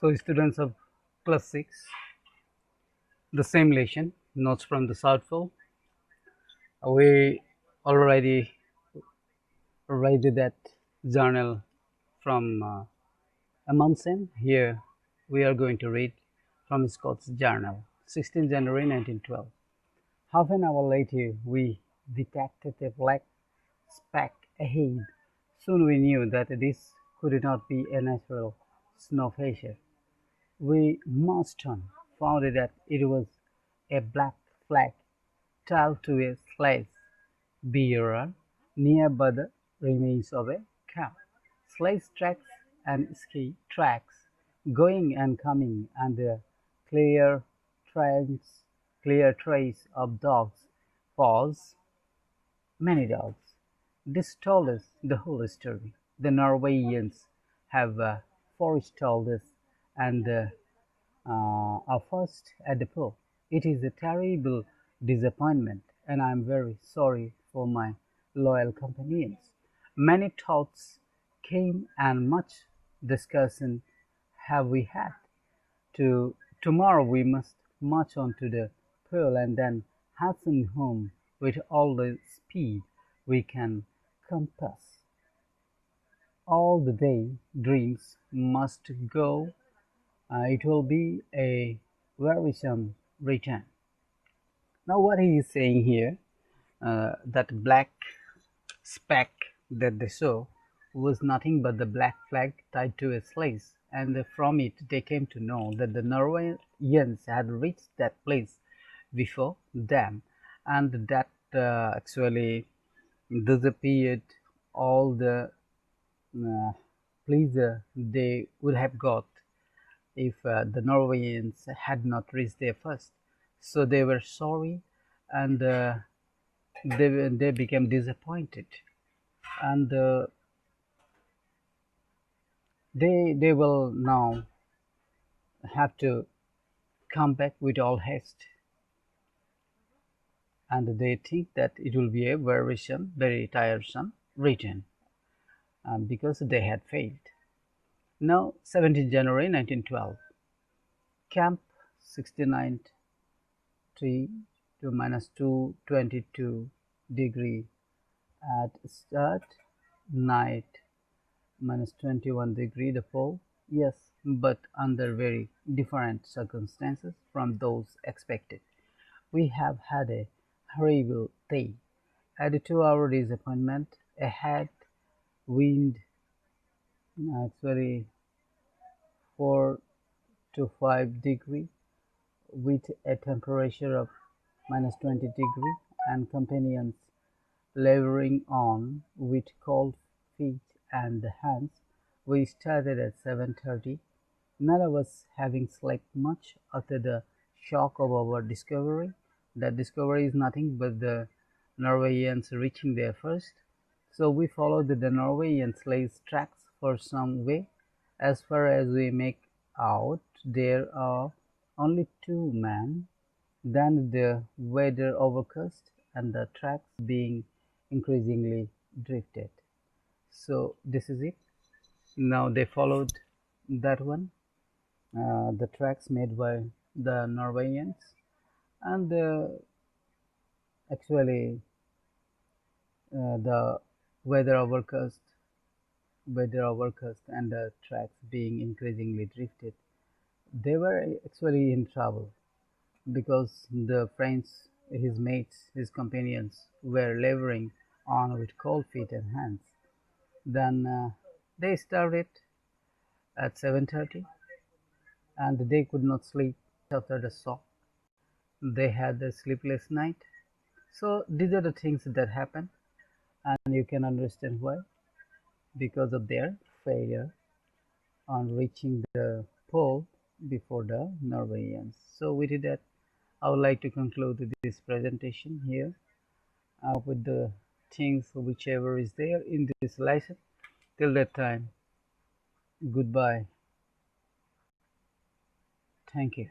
So students of class 6, the same lesson, notes from the South Pole. We already read that journal from Amundsen. Here we are going to read from Scott's journal, 16 January 1912. Half an hour later, we detected a black speck ahead. Soon we knew that this could not be a natural snowflake. We marched on, found that it was a black flag tied to a sledge bearer nearby the remains of a camp. Sledge tracks and ski tracks going and coming, and the clear trace, clear trace of dogs' paws, many dogs. This told us the whole story. The Norwegians have forestalled us and are first at the pole. It is a terrible disappointment, and I am very sorry for my loyal companions. Many thoughts came and much discussion have we had. Tomorrow we must march on to the pole and then hasten home with all the speed we can compass. All the day dreams must go. It will be a wearisome return. Now, what he is saying here, that black speck that they saw was nothing but the black flag tied to a sledge, and from it they came to know that the Norwegians had reached that place before them, and that actually disappeared all the pleasure they would have got if the Norwegians had not reached there first. So they were sorry, and they became disappointed, and they will now have to come back with all haste, and they think that it will be a very tiresome return, because they had failed. Now, 17 January 1912, Camp 69 3 to minus 222 degree at start, night minus 21 degree the pole. Yes, but under very different circumstances from those expected. We have had a horrible day. At a 2-hour disappointment ahead, wind actually 4 to 5 degree with a temperature of minus 20 degree, and companions laboring on with cold feet and hands. We started at 7:30, none of us having slept much after the shock of our discovery. That discovery is nothing but the Norwegians reaching there first. So we followed the Norwegian sledge tracks for some way. As far as we make out, there are only 2 men. Then the weather overcast and the tracks being increasingly drifted. So this is it. Now they followed that one, the tracks made by the Norwegians, and actually the weather overcast, and the tracks being increasingly drifted. They were actually in trouble because the friends, his mates, his companions were laboring on with cold feet and hands. Then they started at 7:30, and they could not sleep after the shock. They had a sleepless night. So these are the things that happen, and you can understand why, because of their failure on reaching the pole before the Norwegians. So with that, I would like to conclude this presentation here with the things whichever is there in this lesson. Till that time, goodbye. Thank you.